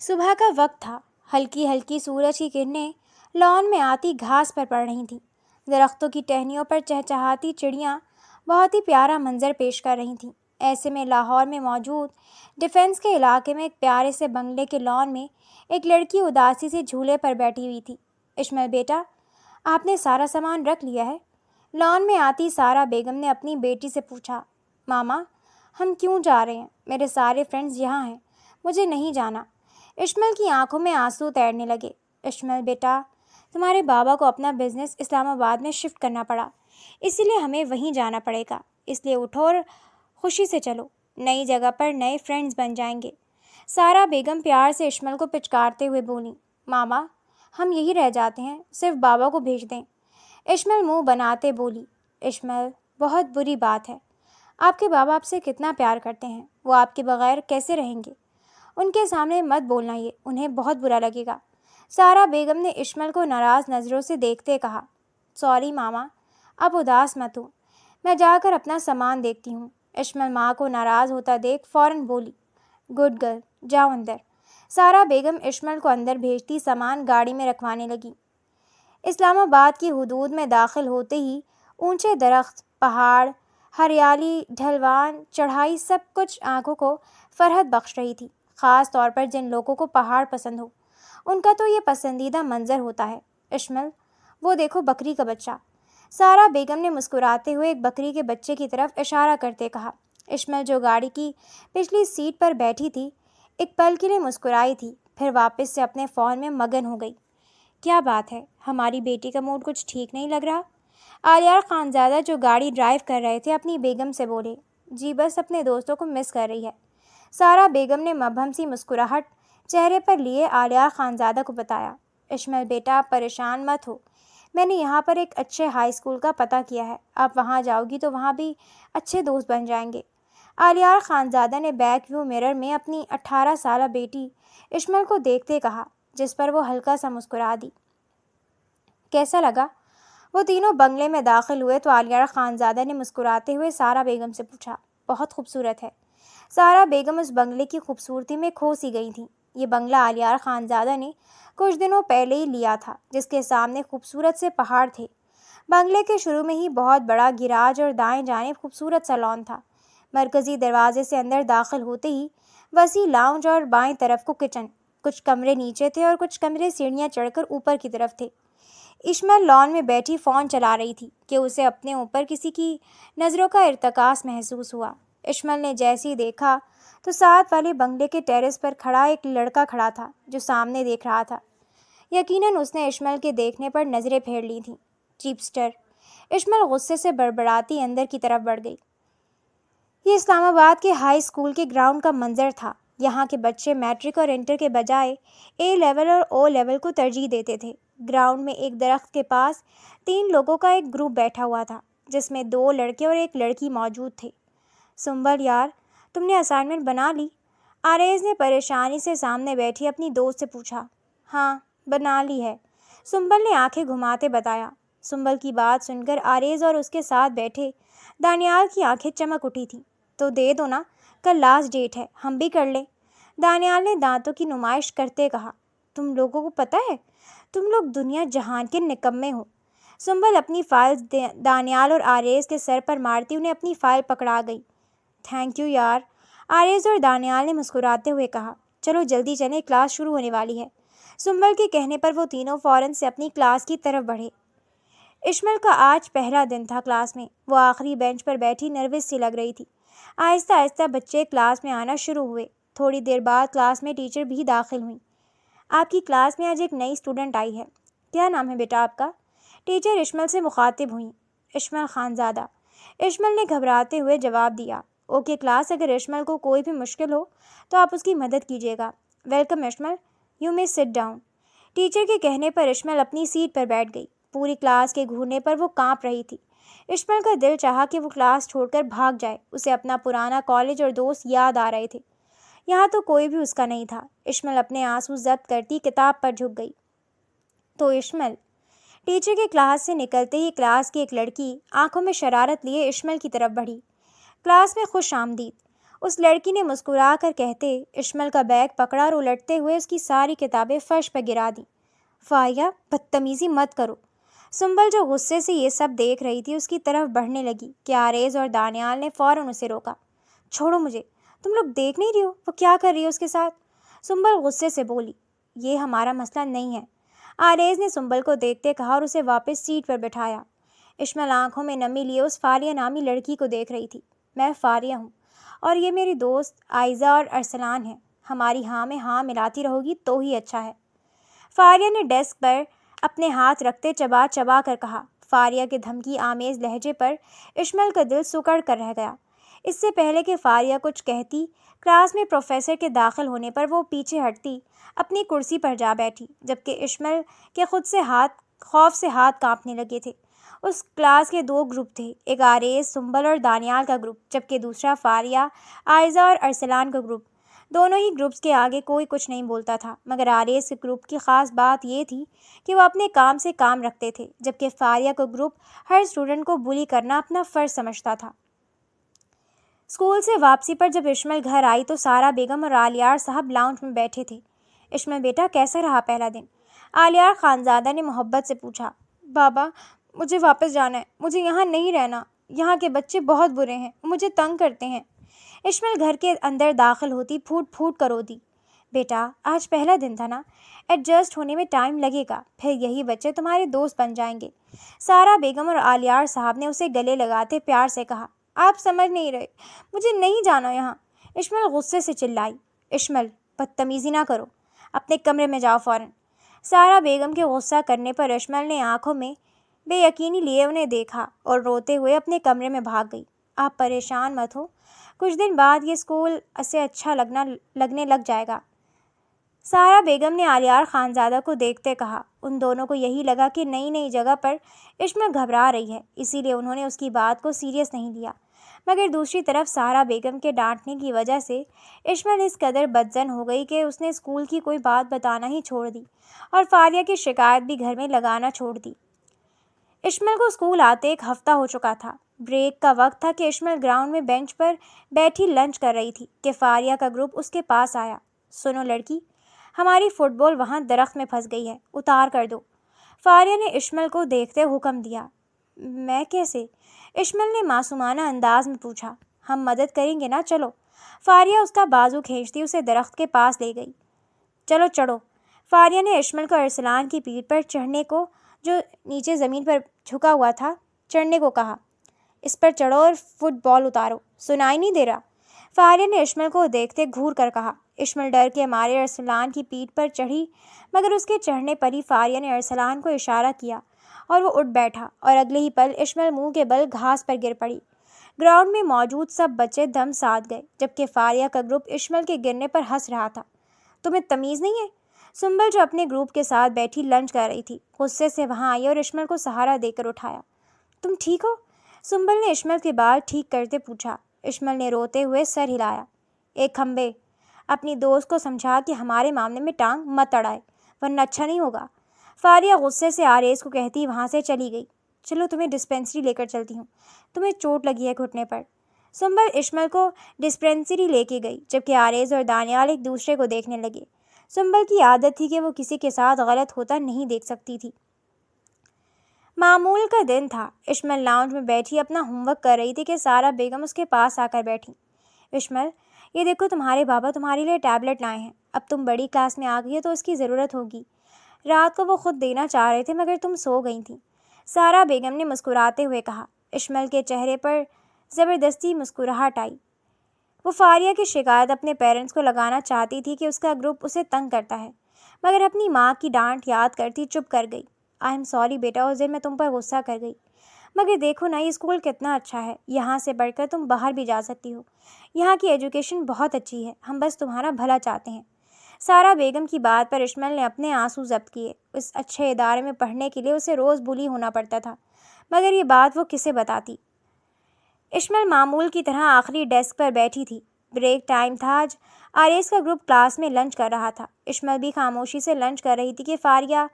صبح کا وقت تھا۔ ہلکی ہلکی سورج کی کرنیں لان میں آتی گھاس پر پڑ رہی تھیں۔ درختوں کی ٹہنیوں پر چہچہاتی چڑیاں بہت ہی پیارا منظر پیش کر رہی تھیں۔ ایسے میں لاہور میں موجود ڈیفنس کے علاقے میں ایک پیارے سے بنگلے کے لان میں ایک لڑکی اداسی سے جھولے پر بیٹھی ہوئی تھی۔ اشمل بیٹا، آپ نے سارا سامان رکھ لیا ہے؟ لان میں آتی سارا بیگم نے اپنی بیٹی سے پوچھا۔ ماما، ہم کیوں جا رہے ہیں؟ میرے سارے فرینڈز یہاں ہیں، مجھے نہیں جانا۔ اشمل کی آنکھوں میں آنسو تیرنے لگے۔ اشمل بیٹا، تمہارے بابا کو اپنا بزنس اسلام آباد میں شفٹ کرنا پڑا، اسی لیے ہمیں وہیں جانا پڑے گا، اس لیے اٹھو اور خوشی سے چلو، نئی جگہ پر نئے فرینڈز بن جائیں گے۔ سارا بیگم پیار سے اشمل کو پچکارتے ہوئے بولی۔ ماما، ہم یہی رہ جاتے ہیں، صرف بابا کو بھیج دیں۔ اشمل منہ بناتے بولی۔ اشمل، بہت بری بات ہے، آپ کے بابا آپ سے کتنا پیار کرتے ہیں، وہ آپ کے بغیر کیسے رہیں گے؟ ان کے سامنے مت بولنا، یہ انہیں بہت برا لگے گا۔ سارا بیگم نے اشمل کو ناراض نظروں سے دیکھتے کہا۔ سوری ماما، اب اداس مت ہو، میں جا کر اپنا سامان دیکھتی ہوں۔ اشمل ماں کو ناراض ہوتا دیکھ فوراً بولی۔ گڈ گرل، جاؤ اندر۔ سارا بیگم اشمل کو اندر بھیجتی سامان گاڑی میں رکھوانے لگی۔ اسلام آباد کی حدود میں داخل ہوتے ہی اونچے درخت، پہاڑ، ہریالی، ڈھلوان، چڑھائی، سب کچھ آنکھوں کو فرحت بخش رہی تھی۔ خاص طور پر جن لوگوں کو پہاڑ پسند ہو، ان کا تو یہ پسندیدہ منظر ہوتا ہے۔ اشمل، وہ دیکھو بکری کا بچہ۔ سارا بیگم نے مسکراتے ہوئے ایک بکری کے بچے کی طرف اشارہ کرتے کہا۔ اشمل جو گاڑی کی پچھلی سیٹ پر بیٹھی تھی، ایک پل کے لیے مسکرائی تھی، پھر واپس سے اپنے فون میں مگن ہو گئی۔ کیا بات ہے، ہماری بیٹی کا موڈ کچھ ٹھیک نہیں لگ رہا؟ آلیار خانزادہ جو گاڑی ڈرائیو کر رہے تھے اپنی بیگم سے بولے۔ جی بس اپنے دوستوں کو مس کر رہی ہے، سارا بیگم نے مبہم سی مسکراہٹ چہرے پر لیے آلیار خانزادہ کو بتایا۔ اشمل بیٹا، پریشان مت ہو، میں نے یہاں پر ایک اچھے ہائی اسکول کا پتہ کیا ہے، آپ وہاں جاؤ گی تو وہاں بھی اچھے دوست بن جائیں گے۔ آلیار خانزادہ نے بیک ویو مرر میں اپنی 18 سالہ بیٹی اشمل کو دیکھتے کہا، جس پر وہ ہلکا سا مسکرا دی۔ کیسا لگا؟ وہ تینوں بنگلے میں داخل ہوئے تو آلیار خانزادہ نے مسکراتے ہوئے سارا بیگم سے پوچھا۔ بہت خوبصورت ہے۔ سارا بیگم اس بنگلے کی خوبصورتی میں کھو سی گئی تھیں۔ یہ بنگلہ آلیار خانزادہ نے کچھ دنوں پہلے ہی لیا تھا، جس کے سامنے خوبصورت سے پہاڑ تھے۔ بنگلے کے شروع میں ہی بہت بڑا گراج اور دائیں جانب خوبصورت سا لان تھا۔ مرکزی دروازے سے اندر داخل ہوتے ہی وسیع لاؤنج اور بائیں طرف کو کچن، کچھ کمرے نیچے تھے اور کچھ کمرے سیڑھیاں چڑھ کر اوپر کی طرف تھے۔ اشمل لان میں بیٹھی فون چلا رہی تھی کہ اسے اپنے اوپر کسی کی نظروں کا ارتکاز محسوس ہوا۔ اشمل نے جیسے ہی دیکھا تو ساتھ والے بنگلے کے ٹیرس پر کھڑا ایک لڑکا کھڑا تھا جو سامنے دیکھ رہا تھا۔ یقیناً اس نے اشمل کے دیکھنے پر نظریں پھیر لی تھیں۔ چیپسٹر! اشمل غصے سے بڑبڑاتی اندر کی طرف بڑھ گئی۔ یہ اسلام آباد کے ہائی اسکول کے گراؤنڈ کا منظر تھا۔ یہاں کے بچے میٹرک اور انٹر کے بجائے اے لیول اور او لیول کو ترجیح دیتے تھے۔ گراؤنڈ میں ایک درخت کے پاس 3 لوگوں کا ایک گروپ بیٹھا ہوا تھا، جس میں 2 لڑکے اور ایک لڑکی موجود تھے۔ سنبل یار، تم نے اسائنمنٹ بنا لی؟ آریز نے پریشانی سے سامنے بیٹھی اپنی دوست سے پوچھا۔ ہاں، بنا لی ہے، سنبل نے آنکھیں گھماتے بتایا۔ سنبل کی بات سن کر آریز اور اس کے ساتھ بیٹھے دانیال کی آنکھیں چمک اٹھی تھیں۔ تو دے دو نا، کل لاسٹ ڈیٹ ہے، ہم بھی کر لیں، دانیال نے دانتوں کی نمائش کرتے کہا۔ تم لوگوں کو پتہ ہے، تم لوگ دنیا جہان کے نکمے ہو۔ سنبل اپنی فائل دانیال اور آریز کے سر پر مارتی انہیں اپنی فائل پکڑا گئی۔ تھینک یو یار، آریز اور دانیال نے مسکراتے ہوئے کہا۔ چلو جلدی چلیں، کلاس شروع ہونے والی ہے۔ سنبل کے کہنے پر وہ تینوں فوراً سے اپنی کلاس کی طرف بڑھے۔ اشمل کا آج پہلا دن تھا کلاس میں۔ وہ آخری بینچ پر بیٹھی نروس سی لگ رہی تھی۔ آہستہ آہستہ بچے کلاس میں آنا شروع ہوئے۔ تھوڑی دیر بعد کلاس میں ٹیچر بھی داخل ہوئیں۔ آپ کی کلاس میں آج ایک نئی اسٹوڈنٹ آئی ہے، کیا نام ہے بیٹا آپ کا؟ ٹیچر اشمل سے مخاطب ہوئیں۔ اشمل خانزادہ، اشمل نے گھبراتے ہوئے جواب دیا۔ اوکے کلاس، اگر اشمل کو کوئی بھی مشکل ہو تو آپ اس کی مدد کیجیے گا۔ Welcome اشمل، you may sit down. Teacher کے کہنے پر اشمل اپنی سیٹ پر بیٹھ گئی۔ پوری کلاس کے گھورنے پر وہ کانپ رہی تھی۔ اشمل کا دل چاہا کہ وہ کلاس چھوڑ کر بھاگ جائے۔ اسے اپنا پرانا کالج اور دوست یاد آ رہے تھے۔ یہاں تو کوئی بھی اس کا نہیں تھا۔ اشمل اپنے آنسو ضبط کرتی کتاب پر جھک گئی۔ تو اشمل، ٹیچر کے کلاس سے نکلتے ہی کلاس کی ایک لڑکی آنکھوں میں شرارت لیے اشمل کی طرف بڑھی۔ کلاس میں خوش آمدید، اس لڑکی نے مسکرا کر کہتے اشمل کا بیگ پکڑا اور الٹتے ہوئے اس کی ساری کتابیں فرش پر گرا دیں۔ فاریہ، بدتمیزی مت کرو۔ سنبل جو غصے سے یہ سب دیکھ رہی تھی اس کی طرف بڑھنے لگی کہ آریز اور دانیال نے فوراً اسے روکا۔ چھوڑو مجھے، تم لوگ دیکھ نہیں رہی ہو وہ کیا کر رہی ہے اس کے ساتھ؟ سنبل غصے سے بولی۔ یہ ہمارا مسئلہ نہیں ہے، آریز نے سنبل کو دیکھتے کہا اور اسے واپس سیٹ پر بٹھایا۔ اشمل آنکھوں میں نمی لیے اس فاریہ نامی لڑکی کو دیکھ رہی تھی۔ میں فاریہ ہوں اور یہ میری دوست آئزہ اور ارسلان ہے، ہماری ہاں میں ہاں ملاتی رہو گی تو ہی اچھا ہے۔ فاریہ نے ڈیسک پر اپنے ہاتھ رکھتے چبا چبا کر کہا۔ فاریہ کے دھمکی آمیز لہجے پر اشمل کا دل سکڑ کر رہ گیا۔ اس سے پہلے کہ فاریہ کچھ کہتی، کلاس میں پروفیسر کے داخل ہونے پر وہ پیچھے ہٹتی اپنی کرسی پر جا بیٹھی، جبکہ اشمل کے خوف سے ہاتھ کانپنے لگے تھے۔ اس کلاس کے 2 گروپ تھے، ایک آریز، سنبل اور دانیال کا گروپ، جبکہ دوسرا فاریہ، آئزہ اور ارسلان کا گروپ۔ دونوں ہی گروپس کے آگے کوئی کچھ نہیں بولتا تھا، مگر آریز کے گروپ کی خاص بات یہ تھی کہ وہ اپنے کام سے کام رکھتے تھے، جبکہ فاریہ کا گروپ ہر اسٹوڈنٹ کو بلی کرنا اپنا فرض سمجھتا تھا۔ اسکول سے واپسی پر جب اشمل گھر آئی تو سارا بیگم اور آلیار صاحب لاؤنج میں بیٹھے تھے۔ اشمل بیٹا، کیسا رہا پہلا دن؟ آلیار خانزادہ نے محبت سے پوچھا۔ بابا، مجھے واپس جانا ہے، مجھے یہاں نہیں رہنا، یہاں کے بچے بہت برے ہیں، مجھے تنگ کرتے ہیں۔ اشمل گھر کے اندر داخل ہوتی پھوٹ پھوٹ کر رو دی۔ بیٹا، آج پہلا دن تھا نا، ایڈجسٹ ہونے میں ٹائم لگے گا، پھر یہی بچے تمہارے دوست بن جائیں گے۔ سارا بیگم اور آلیار صاحب نے اسے گلے لگاتے پیار سے کہا۔ آپ سمجھ نہیں رہے، مجھے نہیں جانا یہاں، اشمل غصے سے چلائی۔ اشمل، بدتمیزی نہ کرو، اپنے کمرے میں جاؤ فوراً۔ سارا بیگم کے غصہ کرنے پر اشمل نے آنکھوں میں بے یقینی لیے انہیں دیکھا اور روتے ہوئے اپنے کمرے میں بھاگ گئی۔ آپ پریشان مت ہو، کچھ دن بعد یہ اسکول اسے اچھا لگنے لگ جائے گا۔ سارا بیگم نے آلیار خانزادہ کو دیکھتے کہا۔ ان دونوں کو یہی لگا کہ نئی جگہ پر اشمل گھبرا رہی ہے، اسی لیے انہوں نے اس کی بات کو سیریس نہیں لیا، مگر دوسری طرف سارا بیگم کے ڈانٹنے کی وجہ سے اشمل اس قدر بدظن ہو گئی کہ اس نے اسکول کی کوئی بات بتانا ہی چھوڑ دی اور فاریہ کی شکایت بھی گھر میں لگانا چھوڑ دی۔ اشمل کو اسکول آتے 1 ہفتہ ہو چکا تھا۔ بریک کا وقت تھا کہ اشمل گراؤنڈ میں بینچ پر بیٹھی لنچ کر رہی تھی کہ فاریہ کا گروپ اس کے پاس آیا۔ سنو لڑکی، ہماری فٹ بال وہاں درخت میں پھنس گئی ہے، اتار کر دو۔ فاریہ نے اشمل کو دیکھتے حکم دیا۔ میں کیسے؟ اشمل نے معصومانہ انداز میں پوچھا۔ ہم مدد کریں گے نا، چلو۔ فاریہ اس کا بازو کھینچتی اسے درخت کے پاس لے گئی۔ چلو چڑھو۔ فاریہ نے اشمل کو ارسلان کی پیٹھ پر چڑھنے کو، جو نیچے زمین پر جھکا ہوا تھا، چڑھنے کو کہا۔ اس پر چڑھو اور فٹ بال اتارو، سنائی نہیں دے رہا؟ فاریہ نے اشمل کو دیکھتے گھور کر کہا۔ اشمل ڈر کے مارے ارسلان کی پیٹھ پر چڑھی، مگر اس کے چڑھنے پر ہی فاریہ نے ارسلان کو اشارہ کیا اور وہ اٹھ بیٹھا اور اگلے ہی پل اشمل منہ کے بل گھاس پر گر پڑی۔ گراؤنڈ میں موجود سب بچے دم ساتھ گئے، جبکہ فاریہ کا گروپ اشمل کے گرنے پر ہنس رہا تھا۔ تمہیں تمیز نہیں ہے؟ سنبل جو اپنے گروپ کے ساتھ بیٹھی لنچ کر رہی تھی، غصے سے وہاں آئی اور اشمل کو سہارا دے کر اٹھایا۔ تم ٹھیک ہو؟ سنبل نے اشمل کے بال ٹھیک کرتے پوچھا۔ اشمل نے روتے ہوئے سر ہلایا۔ ایک کھمبے، اپنی دوست کو سمجھا کہ ہمارے معاملے میں ٹانگ مت اڑائے، ورنہ اچھا نہیں ہوگا۔ فاریہ غصے سے آریز کو کہتی وہاں سے چلی گئی۔ چلو تمہیں ڈسپینسری لے کر چلتی ہوں، تمہیں چوٹ لگی ہے گھٹنے پر۔ سنبل اشمل کو ڈسپینسری لے کے گئی، جبکہ آریز اور دانیال ایک دوسرے کو دیکھنے لگے۔ سنبل کی عادت تھی کہ وہ کسی کے ساتھ غلط ہوتا نہیں دیکھ سکتی تھی۔ معمول کا دن تھا۔ اشمل لاؤنج میں بیٹھی اپنا ہوم ورک کر رہی تھی کہ سارا بیگم اس کے پاس آ کر بیٹھی۔ اشمل، یہ دیکھو تمہارے بابا تمہارے لیے ٹیبلٹ لائے ہیں، اب تم بڑی کلاس میں آ گئی ہو تو اس کی ضرورت ہوگی۔ رات کو وہ خود دینا چاہ رہے تھے مگر تم سو گئی تھیں، سارا بیگم نے مسکراتے ہوئے کہا۔ اشمل کے چہرے پر زبردستی مسکراہٹ آئی۔ وہ فاریہ کی شکایت اپنے پیرنٹس کو لگانا چاہتی تھی کہ اس کا گروپ اسے تنگ کرتا ہے، مگر اپنی ماں کی ڈانٹ یاد کرتی چپ کر گئی۔ آئی ایم سوری بیٹا، اس دن میں تم پر غصہ کر گئی، مگر دیکھو نا یہ اسکول کتنا اچھا ہے، یہاں سے بڑھ کر تم باہر بھی جا سکتی ہو، یہاں کی ایجوکیشن بہت اچھی ہے، ہم بس تمہارا بھلا چاہتے ہیں۔ سارا بیگم کی بات پر اشمل نے اپنے آنسو ضبط کیے۔ اس اچھے ادارے میں پڑھنے کے لیے اسے روز بلی ہونا پڑتا تھا، مگر یہ بات وہ کسے بتاتی؟ اشمل معمول کی طرح آخری ڈیسک پر بیٹھی تھی۔ بریک ٹائم تھا آج۔ آریز کا گروپ کلاس میں لنچ کر رہا تھا۔ اشمل بھی خاموشی سے لنچ کر رہی تھی کہ فاریہ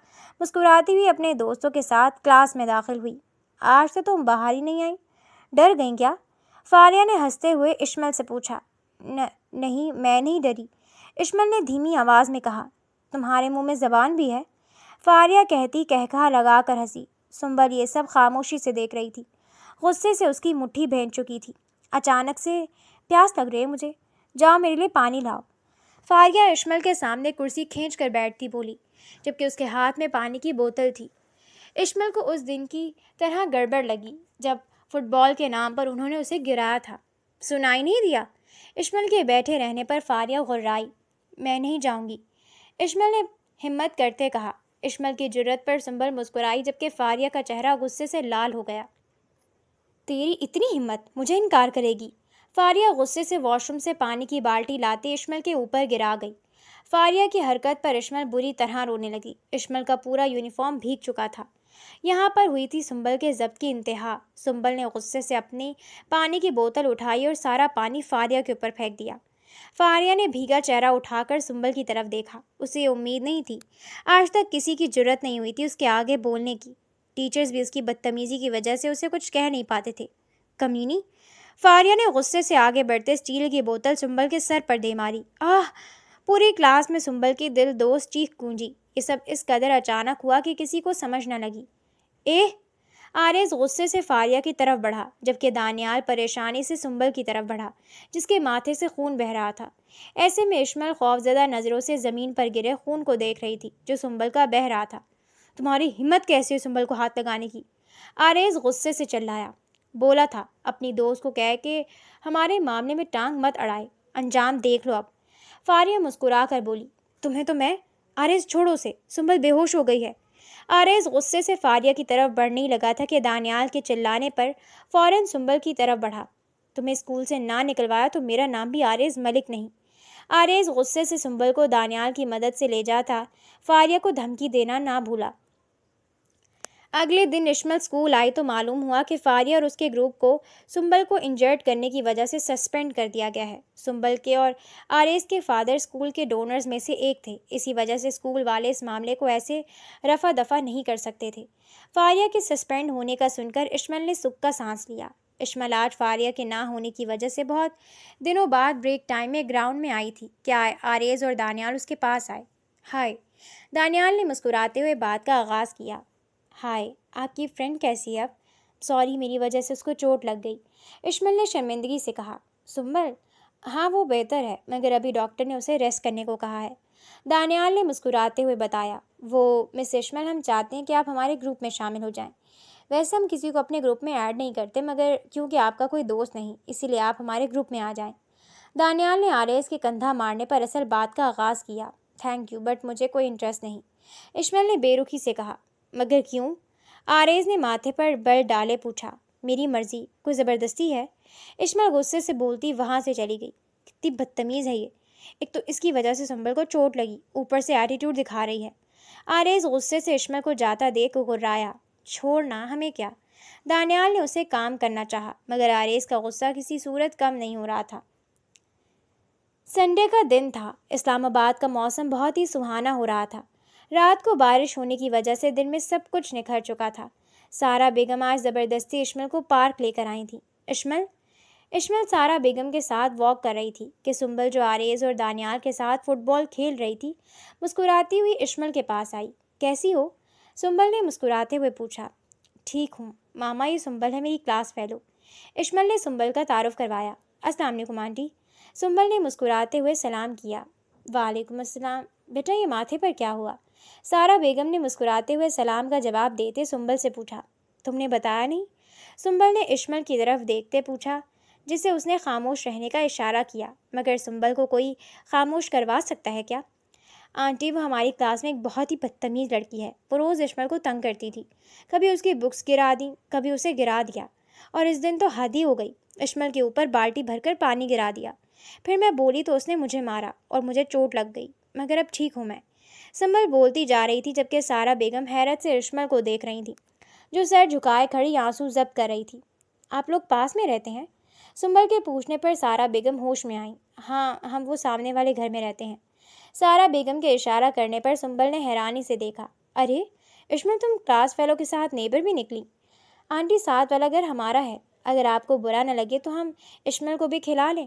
مسکراتی ہوئی اپنے دوستوں کے ساتھ کلاس میں داخل ہوئی۔ آج تو تم باہر ہی نہیں آئی، ڈر گئیں کیا؟ فاریہ نے ہنستے ہوئے اشمل سے پوچھا۔ نہیں، میں نہیں ڈری، اشمل نے دھیمی آواز میں کہا۔ تمہارے منہ میں زبان بھی ہے؟ فاریہ کہتی کہکہا لگا کر ہنسی۔ سنبل یہ سب خاموشی سے دیکھ رہی تھی۔ غصے سے اس کی مٹھی بھیج چکی تھی۔ اچانک سے پیاس لگ رہی ہے مجھے، جاؤ میرے لیے پانی لاؤ۔ فاریہ اشمل کے سامنے کرسی کھینچ کر بیٹھتی بولی، جبکہ اس کے ہاتھ میں پانی کی بوتل تھی۔ اشمل کو اس دن کی طرح گڑبڑ لگی جب فٹ بال کے نام پر انہوں نے اسے گرایا تھا۔ سنائی نہیں دیا؟ اشمل کے بیٹھے رہنے پر فاریہ غرائی۔ میں نہیں جاؤں گی، اشمل نے ہمت کرتے کہا۔ اشمل کی جرأت پر سنبل مسکرائی، جبکہ فاریہ کا چہرہ غصے سے لال ہو گیا۔ تیری اتنی ہمت، مجھے انکار کرے گی؟ فاریہ غصے سے واش روم سے پانی کی بالٹی لاتے اشمل کے اوپر گرا گئی۔ فاریہ کی حرکت پر اشمل بری طرح رونے لگی۔ اشمل کا پورا یونیفارم بھیگ چکا تھا۔ یہاں پر ہوئی تھی سنبل کے ضبط کی انتہا۔ سنبل نے غصے سے اپنی پانی کی بوتل اٹھائی اور سارا پانی فاریہ کے اوپر پھینک دیا۔ فاریہ نے بھیگا چہرہ اٹھا کر سنبل کی طرف دیکھا۔ اسے امید نہیں تھی، آج تک کسی کی جرأت نہیں ہوئی تھی اس کے آگے بولنے کی۔ ٹیچرز بھی اس کی بدتمیزی کی وجہ سے اسے کچھ کہہ نہیں پاتے تھے۔ کمینی! فاریہ نے غصے سے آگے بڑھتے اسٹیل کی بوتل سنبل کے سر پر دے ماری۔ آہ! پوری کلاس میں سنبل کی دل دوز چیخ گونجی۔ یہ سب اس قدر اچانک ہوا کہ کسی کو سمجھ نہ لگی۔ آریز غصے سے فاریہ کی طرف بڑھا، جبکہ دانیال پریشانی سے سنبل کی طرف بڑھا، جس کے ماتھے سے خون بہہ رہا تھا۔ ایسے میں اشمل خوفزدہ نظروں سے زمین پر گرے خون کو دیکھ رہی تھی جو سنبل کا بہہ رہا تھا۔ تمہاری ہمت کیسے ہے سنبل کو ہاتھ لگانے کی؟ آریز غصے سے چلایا۔ بولا تھا اپنی دوست کو کہہ کہ ہمارے معاملے میں ٹانگ مت اڑائے، انجام دیکھ لو اب۔ فاریہ مسکرا کر بولی، تمہیں تو میں… آریز چھوڑو اسے، سنبل بے ہوش ہو گئی ہے۔ آریز غصے سے فاریہ کی طرف بڑھنے ہی لگا تھا کہ دانیال کے چلانے پر فوراً سنبل کی طرف بڑھا۔ تمہیں اسکول سے نہ نکلوایا تو میرا نام بھی آریز ملک نہیں۔ آریز غصے سے سنبل کو دانیال کی مدد سے لے جاتا فاریہ کو دھمکی دینا نہ بھولا۔ اگلے دن اشمل اسکول آئی تو معلوم ہوا کہ فاریہ اور اس کے گروپ کو سنبل کو انجرڈ کرنے کی وجہ سے سسپینڈ کر دیا گیا ہے۔ سنبل کے اور آریز کے فادر اسکول کے ڈونرز میں سے ایک تھے، اسی وجہ سے اسکول والے اس معاملے کو ایسے رفع دفع نہیں کر سکتے تھے۔ فاریہ کے سسپینڈ ہونے کا سن کر اشمل نے سکھ کا سانس لیا۔ اشمل آج فاریہ کے نہ ہونے کی وجہ سے بہت دنوں بعد بریک ٹائم میں گراؤنڈ میں آئی تھی کہ آریز اور دانیال اس کے پاس آئے۔ ہائے! دانیال نے مسکراتے ہوئے بات کا آغاز کیا۔ ہائے! آپ کی فرینڈ کیسی ہے اب؟ سوری، میری وجہ سے اس کو چوٹ لگ گئی، اشمل نے شرمندگی سے کہا۔ سنبل؟ ہاں وہ بہتر ہے، مگر ابھی ڈاکٹر نے اسے ریسٹ کرنے کو کہا ہے، دانیال نے مسکراتے ہوئے بتایا۔ وہ مس اشمل، ہم چاہتے ہیں کہ آپ ہمارے گروپ میں شامل ہو جائیں۔ ویسے ہم کسی کو اپنے گروپ میں ایڈ نہیں کرتے، مگر کیونکہ آپ کا کوئی دوست نہیں، اسی لیے آپ ہمارے گروپ میں آ جائیں۔ دانیال نے آریز کے کندھا مارنے پر اصل بات کا آغاز کیا۔ تھینک یو، بٹ مجھے کوئی انٹرسٹ نہیں، اشمل نے بے رخی سے کہا۔ مگر کیوں؟ آریز نے ماتھے پر بل ڈالے پوچھا۔ میری مرضی، کوئی زبردستی ہے؟ اشمل غصے سے بولتی وہاں سے چلی گئی۔ کتنی بدتمیز ہے یہ، ایک تو اس کی وجہ سے سنبل کو چوٹ لگی، اوپر سے ایٹیٹیوڈ دکھا رہی ہے۔ آریز غصے سے اشمل کو جاتا دیکھ گرایا۔ چھوڑنا، ہمیں کیا؟ دانیال نے اسے کام کرنا چاہا، مگر آریز کا غصہ کسی صورت کم نہیں ہو رہا تھا۔ سنڈے کا دن تھا۔ اسلام آباد کا موسم بہت ہی سہانا ہو رہا تھا۔ رات کو بارش ہونے کی وجہ سے دن میں سب کچھ نکھر چکا تھا۔ سارا بیگم آج زبردستی اشمل کو پارک لے کر آئی تھی۔ اشمل سارا بیگم کے ساتھ واک کر رہی تھی کہ سنبل، جو آریز اور دانیال کے ساتھ فٹ بال کھیل رہی تھی، مسکراتی ہوئی اشمل کے پاس آئی۔ کیسی ہو؟ سنبل نے مسکراتے ہوئے پوچھا۔ ٹھیک ہوں ماما، یہ سنبل ہے، میری کلاس فیلو۔ اشمل نے سنبل کا تعارف کروایا۔ السلام علیکم آنٹی۔ سنبل نے مسکراتے ہوئے سلام کیا۔ وعلیکم السلام۔ بیٹا یہ ماتھے پر کیا ہوا؟ سارا بیگم نے مسکراتے ہوئے سلام کا جواب دیتے سنبل سے پوچھا۔ تم نے بتایا نہیں؟ سنبل نے اشمل کی طرف دیکھتے پوچھا، جسے اس نے خاموش رہنے کا اشارہ کیا۔ مگر سنبل کو کوئی خاموش کروا سکتا ہے کیا؟ آنٹی، وہ ہماری کلاس میں ایک بہت ہی بدتمیز لڑکی ہے، وہ روز اشمل کو تنگ کرتی تھی، کبھی اس کی بکس گرا دیں، کبھی اسے گرا دیا، اور اس دن تو حد ہی ہو گئی، اشمل کے اوپر بالٹی بھر کر پانی گرا دیا۔ پھر میں بولی تو اس نے مجھے مارا اور مجھے چوٹ لگ گئی، مگر اب ٹھیک ہوں میں۔ سنبل بولتی جا رہی تھی، جبکہ سارا بیگم حیرت سے اشمل کو دیکھ رہی تھی، جو سر جھکائے کھڑی آنسو ضبط کر رہی تھی۔ آپ لوگ پاس میں رہتے ہیں؟ سنبل کے پوچھنے پر سارا بیگم ہوش میں آئیں۔ ہاں، ہم وہ سامنے والے گھر میں رہتے ہیں۔ سارا بیگم کے اشارہ کرنے پر سنبل نے حیرانی سے دیکھا۔ ارے اشمل، تم کلاس فیلو کے ساتھ نیبر بھی نکلی؟ آنٹی، ساتھ والا گھر ہمارا ہے، اگر آپ کو برا نہ لگے تو ہم اشمل کو بھی کھلا لیں،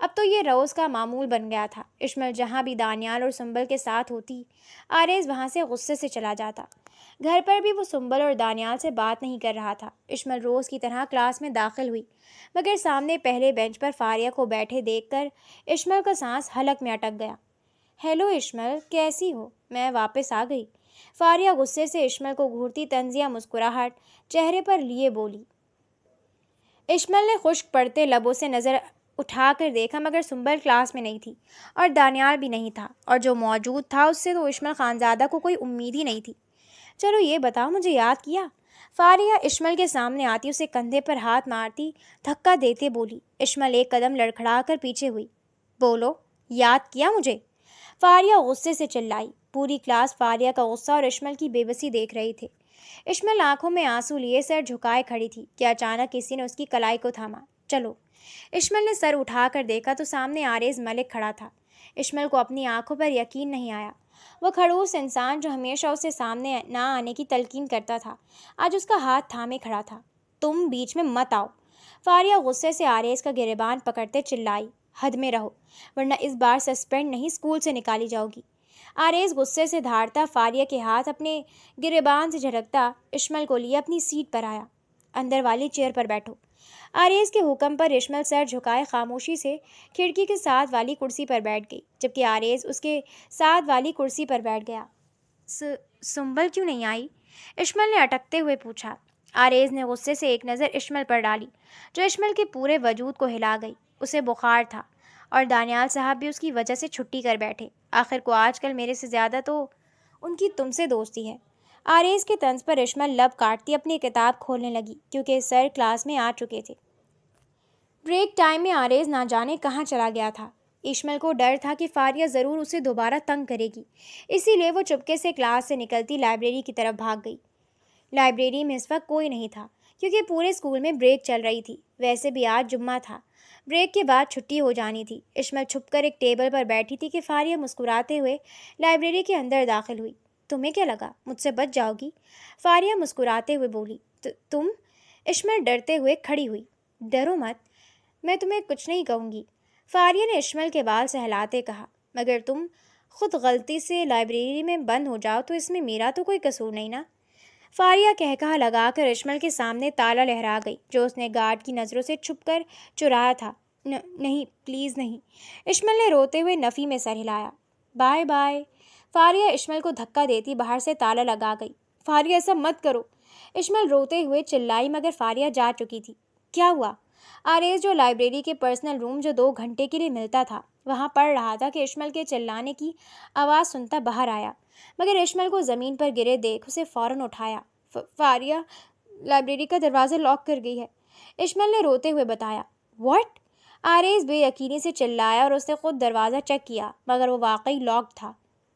اب تو یہ روز کا معمول بن گیا تھا۔ اشمل جہاں بھی دانیال اور سنبل کے ساتھ ہوتی، آریز وہاں سے غصے سے چلا جاتا۔ گھر پر بھی وہ سنبل اور دانیال سے بات نہیں کر رہا تھا۔ اشمل روز کی طرح کلاس میں داخل ہوئی، مگر سامنے پہلے بینچ پر فاریہ کو بیٹھے دیکھ کر اشمل کا سانس حلق میں اٹک گیا۔ ہیلو اشمل، کیسی ہو؟ میں واپس آ گئی۔ فاریہ غصے سے اشمل کو گھورتی طنزیہ مسکراہٹ چہرے پر لیے بولی۔ اشمل نے خشک پڑتے لبوں سے نظر اٹھا کر دیکھا، مگر سنبل کلاس میں نہیں تھی اور دانیال بھی نہیں تھا، اور جو موجود تھا اس سے تو اشمل خانزادہ کو کوئی امید ہی نہیں تھی۔ چلو یہ بتاؤ، مجھے یاد کیا؟ فاریہ اشمل کے سامنے آتی اسے کندھے پر ہاتھ مارتی دھکا دیتے بولی۔ اشمل ایک قدم لڑکھڑا کر پیچھے ہوئی۔ بولو، یاد کیا مجھے؟ فاریہ غصے سے چلائی۔ پوری کلاس فاریہ کا غصہ اور اشمل کی بے بسی دیکھ رہی تھے۔ اشمل آنکھوں میں آنسو لیے سر جھکائے کھڑی تھی کہ اچانک کسی نے اس کی کلائی کو تھاما۔ چلو۔ اشمل نے سر اٹھا کر دیکھا تو سامنے آریز ملک کھڑا تھا۔ اشمل کو اپنی آنکھوں پر یقین نہیں آیا۔ وہ کھڑوس انسان جو ہمیشہ اسے سامنے نہ آنے کی تلقین کرتا تھا، آج اس کا ہاتھ تھامے کھڑا تھا۔ تم بیچ میں مت آؤ، فاریہ غصے سے آریز کا گریبان پکڑتے چلائی۔ حد میں رہو، ورنہ اس بار سسپینڈ نہیں، اسکول سے نکالی جاؤ گی۔ آریز غصے سے دھاڑتا فاریہ کے ہاتھ اپنے گریبان سے جھٹکتا اشمل کو لیے اپنی سیٹ پر آیا۔ اندر والی چیئر پر بیٹھو۔ آریز کے حکم پر اشمل سر جھکائے خاموشی سے کھڑکی کے ساتھ والی کرسی پر بیٹھ گئی، جبکہ آریز اس کے ساتھ والی کرسی پر بیٹھ گیا۔ سنبل کیوں نہیں آئی؟ اشمل نے اٹکتے ہوئے پوچھا۔ آریز نے غصے سے ایک نظر اشمل پر ڈالی، جو اشمل کے پورے وجود کو ہلا گئی۔ اسے بخار تھا، اور دانیال صاحب بھی اس کی وجہ سے چھٹی کر بیٹھے۔ آخر کو آج کل میرے سے زیادہ تو ان کی تم سے دوستی ہے۔ آریز کے طنز پر اشمل لب کاٹتی اپنی کتاب کھولنے لگی، کیونکہ سر کلاس میں آ چکے تھے۔ بریک ٹائم میں آریز نہ جانے کہاں چلا گیا تھا۔ اشمل کو ڈر تھا کہ فاریہ ضرور اسے دوبارہ تنگ کرے گی، اسی لیے وہ چپکے سے کلاس سے نکلتی لائبریری کی طرف بھاگ گئی۔ لائبریری میں اس وقت کوئی نہیں تھا، کیونکہ پورے اسکول میں بریک چل رہی تھی۔ ویسے بھی آج جمعہ تھا، بریک کے بعد چھٹی ہو جانی تھی۔ اشمل چھپ کر ایک ٹیبل پر بیٹھی تھی کہ فاریہ مسکراتے ہوئے لائبریری کے اندر داخل ہوئی۔ تمہیں کیا لگا مجھ سے بچ جاؤ گی؟ فاریہ مسکراتے ہوئے بولی۔ تم؟ اشمل ڈرتے ہوئے کھڑی ہوئی۔ ڈرو مت، میں تمہیں کچھ نہیں کہوں گی، فاریہ نے اشمل کے بال سہلاتے کہا۔ مگر تم خود غلطی سے لائبریری میں بند ہو جاؤ تو اس میں میرا تو کوئی قصور نہیں نا؟ فاریہ کہا لگا کر اشمل کے سامنے تالا لہرا گئی، جو اس نے گارڈ کی نظروں سے چھپ کر چرایا تھا۔ نہیں، پلیز نہیں۔ اشمل نے روتے ہوئے نفی میں سر ہلایا۔ Bye bye. فاریہ اشمل کو دھکا دیتی باہر سے تالا لگا گئی۔ فاریہ ایسا مت کرو، اشمل روتے ہوئے چلائی، مگر فاریہ جا چکی تھی۔ کیا ہوا؟ آریز جو لائبریری کے پرسنل روم جو 2 گھنٹے کے لیے ملتا تھا وہاں پڑھ رہا تھا کہ اشمل کے چلانے کی آواز سنتا باہر آیا، مگر اشمل کو زمین پر گرے دیکھ اسے فوراً اٹھایا۔ فاریہ لائبریری کا دروازہ لاک کر گئی ہے، اشمل نے روتے ہوئے بتایا۔ واٹ؟ آریز بے یقینی سے چلایا اور اس نے خود دروازہ چیک کیا، مگر وہ واقعی لاکڈ تھا۔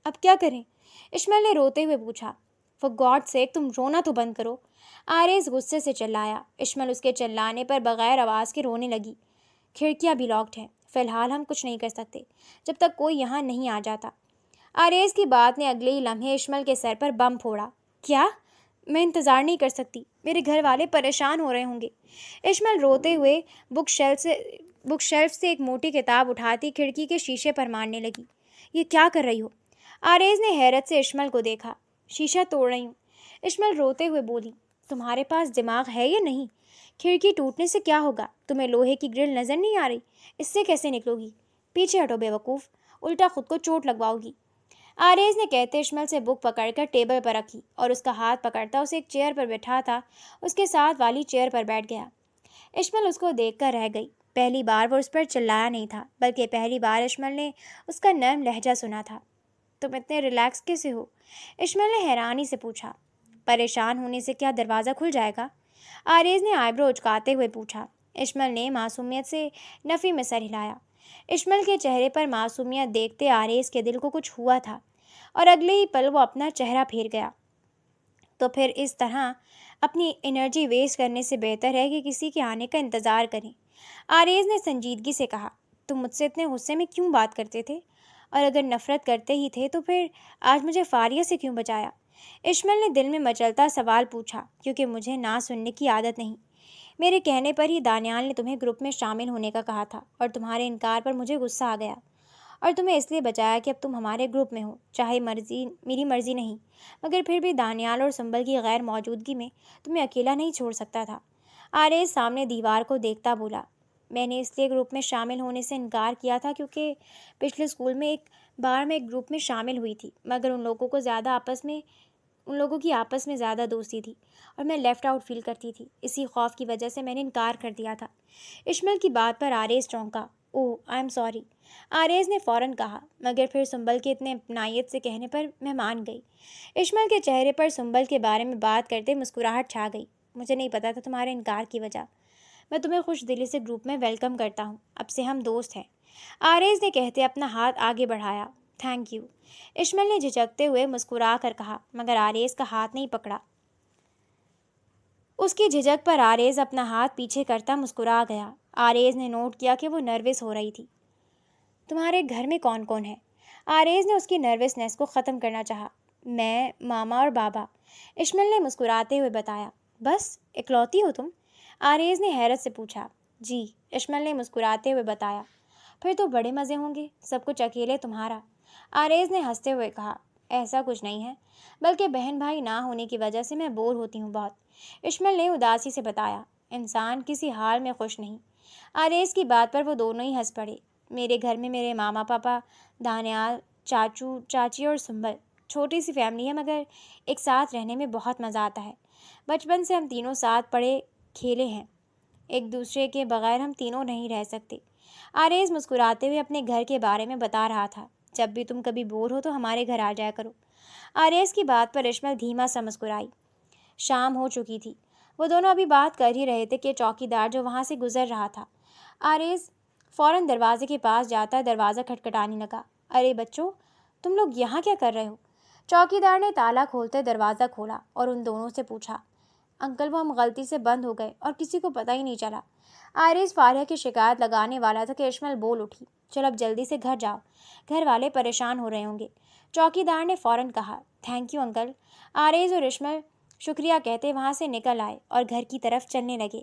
اب کیا کریں؟ اشمل نے روتے ہوئے پوچھا۔ فار گاڈ سیک، تم رونا تو بند کرو، آریز غصے سے چلایا۔ اشمل اس کے چلانے پر بغیر آواز کے رونے لگی۔ کھڑکیاں بھی لاکڈ ہیں، فی الحال ہم کچھ نہیں کر سکتے جب تک کوئی یہاں نہیں آ جاتا۔ آریز کی بات نے اگلے ہی لمحے اشمل کے سر پر بم پھوڑا۔ کیا؟ میں انتظار نہیں کر سکتی، میرے گھر والے پریشان ہو رہے ہوں گے۔ اشمل روتے ہوئے بک شیلف سے ایک موٹی کتاب اٹھاتی کھڑکی کے شیشے پر مارنے لگی۔ یہ کیا کر رہی ہو؟ آریز نے حیرت سے اشمل کو دیکھا۔ شیشہ توڑ رہی ہوں، اشمل روتے ہوئے بولی۔ تمہارے پاس دماغ ہے یا نہیں؟ کھڑکی ٹوٹنے سے کیا ہوگا؟ تمہیں لوہے کی گرل نظر نہیں آ رہی؟ اس سے کیسے نکلو گی؟ پیچھے ہٹو بے وقوف، الٹا خود کو چوٹ لگواؤ گی۔ آریز نے کہتے اشمل سے بک پکڑ کر ٹیبل پر رکھی اور اس کا ہاتھ پکڑتا اسے ایک چیئر پر بٹھا تھا اس کے ساتھ والی چیئر پر بیٹھ گیا۔ اشمل اس کو دیکھ کر رہ گئی۔ پہلی بار وہ اس پر چلایا نہیں تھا، بلکہ پہلی بار اشمل نے اس کا نرم لہجہ سنا تھا۔ تم اتنے ریلیکس کیسے ہو؟ اشمل نے حیرانی سے پوچھا۔ پریشان ہونے سے کیا دروازہ کھل جائے گا؟ آریز نے آئی برو اچکاتے ہوئے پوچھا۔ اشمل نے معصومیت سے نفی میں سر ہلایا۔ اشمل کے چہرے پر معصومیت دیکھتے آریز کے دل کو کچھ ہوا تھا، اور اگلے ہی پل وہ اپنا چہرہ پھیر گیا۔ تو پھر اس طرح اپنی انرجی ویسٹ کرنے سے بہتر ہے کہ کسی کے آنے کا انتظار کریں، آریز نے سنجیدگی سے کہا۔ تم مجھ سے اتنے غصے میں کیوں بات کرتے تھے؟ اور اگر نفرت کرتے ہی تھے تو پھر آج مجھے فاریہ سے کیوں بچایا؟ اشمل نے دل میں مچلتا سوال پوچھا۔ کیونکہ مجھے نہ سننے کی عادت نہیں، میرے کہنے پر ہی دانیال نے تمہیں گروپ میں شامل ہونے کا کہا تھا اور تمہارے انکار پر مجھے غصہ آ گیا اور تمہیں اس لیے بچایا کہ اب تم ہمارے گروپ میں ہو، چاہے میری مرضی نہیں، مگر پھر بھی دانیال اور سنبل کی غیر موجودگی میں تمہیں اکیلا نہیں چھوڑ سکتا تھا۔ آریز سامنے دیوار کو دیکھتا بولا، میں نے اس لیے گروپ میں شامل ہونے سے انکار کیا تھا کیونکہ پچھلے اسکول میں ایک بار میں ایک گروپ میں شامل ہوئی تھی، مگر ان لوگوں کی آپس میں زیادہ دوستی تھی اور میں لیفٹ آؤٹ فیل کرتی تھی، اسی خوف کی وجہ سے میں نے انکار کر دیا تھا۔ اشمل کی بات پر آریز چونکا۔ اوہ آئی ایم سوری، آریز نے فوراً کہا، مگر پھر سنبل کے اتنے اپنائیت سے کہنے پر میں مان گئی۔ اشمل کے چہرے پر سنبل کے بارے میں بات کرتے مسکراہٹ چھا گئی۔ مجھے نہیں پتا تھا تمہارے انکار کی وجہ، میں تمہیں خوش دلی سے گروپ میں ویلکم کرتا ہوں، اب سے ہم دوست ہیں، آریز نے کہتے اپنا ہاتھ آگے بڑھایا۔ تھینک یو، اشمل نے جھجکتے ہوئے مسکرا کر کہا، مگر آریز کا ہاتھ نہیں پکڑا۔ اس کی جھجک پر آریز اپنا ہاتھ پیچھے کرتا مسکرا گیا۔ آریز نے نوٹ کیا کہ وہ نروس ہو رہی تھی۔ تمہارے گھر میں کون کون ہے؟ آریز نے اس کی نروسنس کو ختم کرنا چاہا۔ میں، ماما اور بابا، اشمل نے مسکراتے ہوئے بتایا۔ بس اکلوتی ہو تم؟ آریز نے حیرت سے پوچھا۔ جی، اشمل نے مسکراتے ہوئے بتایا۔ پھر تو بڑے مزے ہوں گے، سب کچھ اکیلے تمہارا، آریز نے ہنستے ہوئے کہا۔ ایسا کچھ نہیں ہے، بلکہ بہن بھائی نہ ہونے کی وجہ سے میں بور ہوتی ہوں بہت، اشمل نے اداسی سے بتایا۔ انسان کسی حال میں خوش نہیں۔ آریز کی بات پر وہ دونوں ہی ہنس پڑے۔ میرے گھر میں میرے ماما پاپا، دانیال، چاچو چاچی اور سنبل، چھوٹی سی فیملی ہے مگر ایک ساتھ رہنے میں بہت مزہ آتا ہے۔ بچپن سے ہم تینوں ساتھ پڑھے کھیلے ہیں، ایک دوسرے کے بغیر ہم تینوں نہیں رہ سکتے۔ آریز مسکراتے ہوئے اپنے گھر کے بارے میں بتا رہا تھا۔ جب بھی تم کبھی بور ہو تو ہمارے گھر آ جایا کرو۔ آریز کی بات پر اشمل دھیما سا مسکرائی۔ شام ہو چکی تھی، وہ دونوں ابھی بات کر ہی رہے تھے کہ چوکی دار جو وہاں سے گزر رہا تھا، آریز فوراً دروازے کے پاس جاتا دروازہ کھٹکھٹانے لگا۔ ارے بچوں، تم لوگ یہاں کیا کر رہے ہو؟ چوکی دار نے تالا کھولتے دروازہ کھولا اور ان دونوں سے پوچھا۔ انکل وہ ہم غلطی سے بند ہو گئے اور کسی کو پتہ ہی نہیں چلا۔ آریز فاریہ کی شکایت لگانے والا تھا کہ اشمل بول اٹھی۔ چلو اب جلدی سے گھر جاؤ، گھر والے پریشان ہو رہے ہوں گے، چوکی دار نے فوراً کہا۔ تھینک یو انکل، آریز اور اشمل شکریہ کہتے وہاں سے نکل آئے اور گھر کی طرف چلنے لگے۔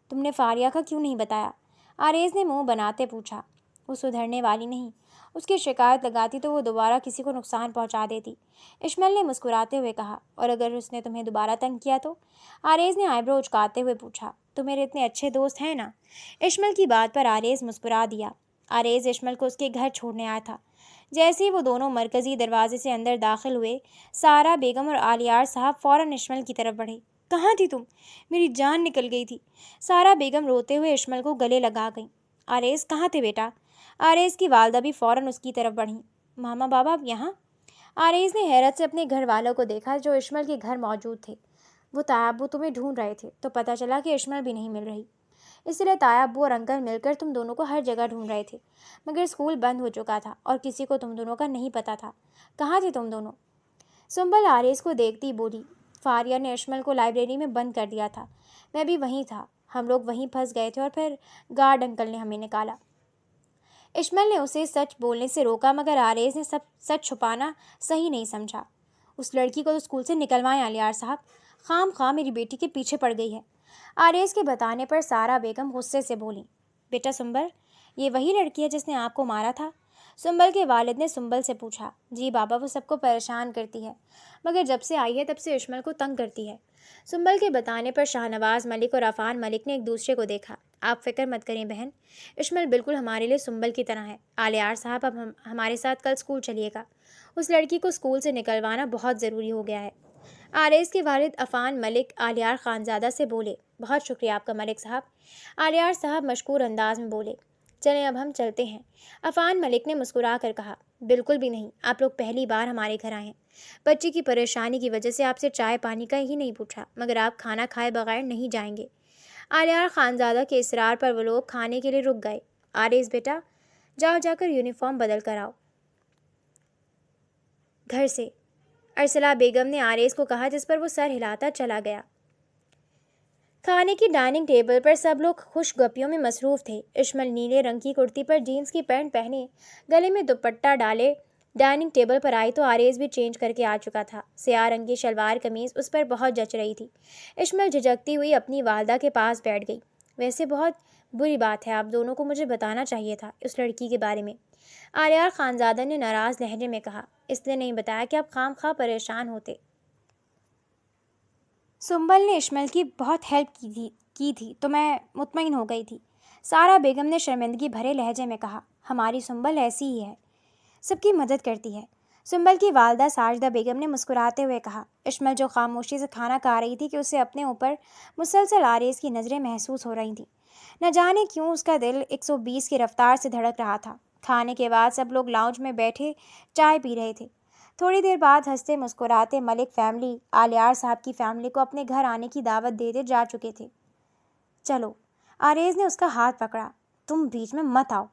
تم نے فاریہ کا کیوں نہیں بتایا؟ آریز نے منہ بناتے پوچھا۔ وہ سدھرنے والی نہیں، اس کی شکایت لگاتی تو وہ دوبارہ کسی کو نقصان پہنچا دیتی، اشمل نے مسکراتے ہوئے کہا۔ اور اگر اس نے تمہیں دوبارہ تنگ کیا تو؟ آریز نے آئی برو اچکاتے ہوئے پوچھا۔ تو میرے اتنے اچھے دوست ہیں نا؟ اشمل کی بات پر آریز مسکرا دیا۔ آریز اشمل کو اس کے گھر چھوڑنے آیا تھا۔ جیسے ہی وہ دونوں مرکزی دروازے سے اندر داخل ہوئے، سارا بیگم اور آلیار صاحب فوراً اشمل کی طرف بڑھے۔ کہاں تھی تم؟ میری جان نکل گئی تھی، سارا بیگم روتے ہوئے اشمل کو گلے لگا گئیں۔ آریز کہاں تھے بیٹا؟ آریز کی والدہ بھی فوراً اس کی طرف بڑھیں۔ ماما بابا یہاں؟ آریز نے حیرت سے اپنے گھر والوں کو دیکھا جو اشمل کے گھر موجود تھے۔ وہ تایا ابو تمہیں ڈھونڈ رہے تھے تو پتہ چلا کہ اشمل بھی نہیں مل رہی، اس لیے تایا ابو اور انکل مل کر تم دونوں کو ہر جگہ ڈھونڈ رہے تھے، مگر اسکول بند ہو چکا تھا اور کسی کو تم دونوں کا نہیں پتہ تھا۔ کہاں تھے تم دونوں؟ سنبل آریز کو دیکھتی بولی۔ فاریہ نے اشمل کو لائبریری میں بند کر دیا تھا، میں بھی وہیں تھا، ہم لوگ وہیں پھنس گئے تھے اور پھر گارڈ انکل نے ہمیں نکالا۔ اشمل نے اسے سچ بولنے سے روکا مگر آریز نے سچ چھپانا صحیح نہیں سمجھا۔ اس لڑکی کو تو اسکول سے نکلوائیں آلیار صاحب، خام خواہ میری بیٹی کے پیچھے پڑ گئی ہے۔ آریز کے بتانے پر سارا بیگم غصے سے بولی۔ بیٹا سنبل، یہ وہی لڑکی ہے جس نے آپ کو مارا تھا؟ سنبل کے والد نے سنبل سے پوچھا۔ جی بابا، وہ سب کو پریشان کرتی ہے، مگر جب سے آئی ہے تب سے اشمل کو تنگ کرتی ہے۔ سنبل کے بتانے پر شاہ نواز ملک اور عفان ملک نے ایک دوسرے کو دیکھا۔ آپ فکر مت کریں بہن، اشمل بالکل ہمارے لیے سنبل کی طرح ہے۔ آلیار صاحب اب ہمارے ساتھ کل اسکول چلیے گا، اس لڑکی کو اسکول سے نکلوانا بہت ضروری ہو گیا ہے۔ آریز کے والد عفان ملک آلیار خانزادہ سے بولے۔ بہت شکریہ آپ کا ملک صاحب، آلیار صاحب مشکور انداز میں بولے۔ چلیں اب ہم چلتے ہیں، عفان ملک نے مسکرا کر کہا۔ بالکل بھی نہیں، آپ لوگ پہلی بار ہمارے گھر آئے ہیں، بچی کی پریشانی کی وجہ سے آپ سے چائے پانی کا ہی نہیں پوچھا، مگر آپ کھانا کھائے بغیر نہیں جائیں گے۔ آلیار خانزادہ کے اصرار پر وہ لوگ کھانے کے لیے رک گئے۔ آریز بیٹا، جاؤ جا کر یونیفارم بدل کر آؤ گھر سے، ارسلہ بیگم نے آریز کو کہا، جس پر وہ سر ہلاتا چلا گیا۔ کھانے کی ڈائننگ ٹیبل پر سب لوگ خوش گپیوں میں مصروف تھے۔ اشمل نیلے رنگ کی کرتی پر جینس کی پینٹ پہنے، گلے میں دوپٹہ ڈالے ڈائننگ ٹیبل پر آئی تو آریز بھی چینج کر کے آ چکا تھا۔ سیاہ رنگ کی شلوار قمیض اس پر بہت جچ رہی تھی۔ اشمل جھجکتی ہوئی اپنی والدہ کے پاس بیٹھ گئی۔ ویسے بہت بری بات ہے، آپ دونوں کو مجھے بتانا چاہیے تھا اس لڑکی کے بارے میں، آلیار خانزادہ نے ناراض لہجے میں کہا۔ اس لیے نہیں بتایا کہ آپ خام خواہ پریشان ہوتے۔ سنبل نے اشمل کی بہت ہیلپ کی تھی تو میں مطمئن ہو گئی تھی، سارا بیگم نے شرمندگی بھرے لہجے میں کہا۔ ہماری سنبل ایسی ہی ہے، سب کی مدد کرتی ہے، سنبل کی والدہ ساجدہ بیگم نے مسکراتے ہوئے کہا۔ اشمل جو خاموشی سے کھانا کھا رہی تھی کہ اسے اپنے اوپر مسلسل آریز کی نظریں محسوس ہو رہی تھیں۔ نہ جانے کیوں اس کا دل 120 کی رفتار سے دھڑک رہا تھا۔ کھانے کے بعد سب لوگ لاؤنج میں بیٹھے چائے پی رہے تھے۔ تھوڑی دیر بعد ہنستے مسکراتے ملک فیملی آلیار صاحب کی فیملی کو اپنے گھر آنے کی دعوت دیتے جا چکے تھے۔ چلو، آریز نے اس کا ہاتھ پکڑا، تم بیچ میں مت آؤ۔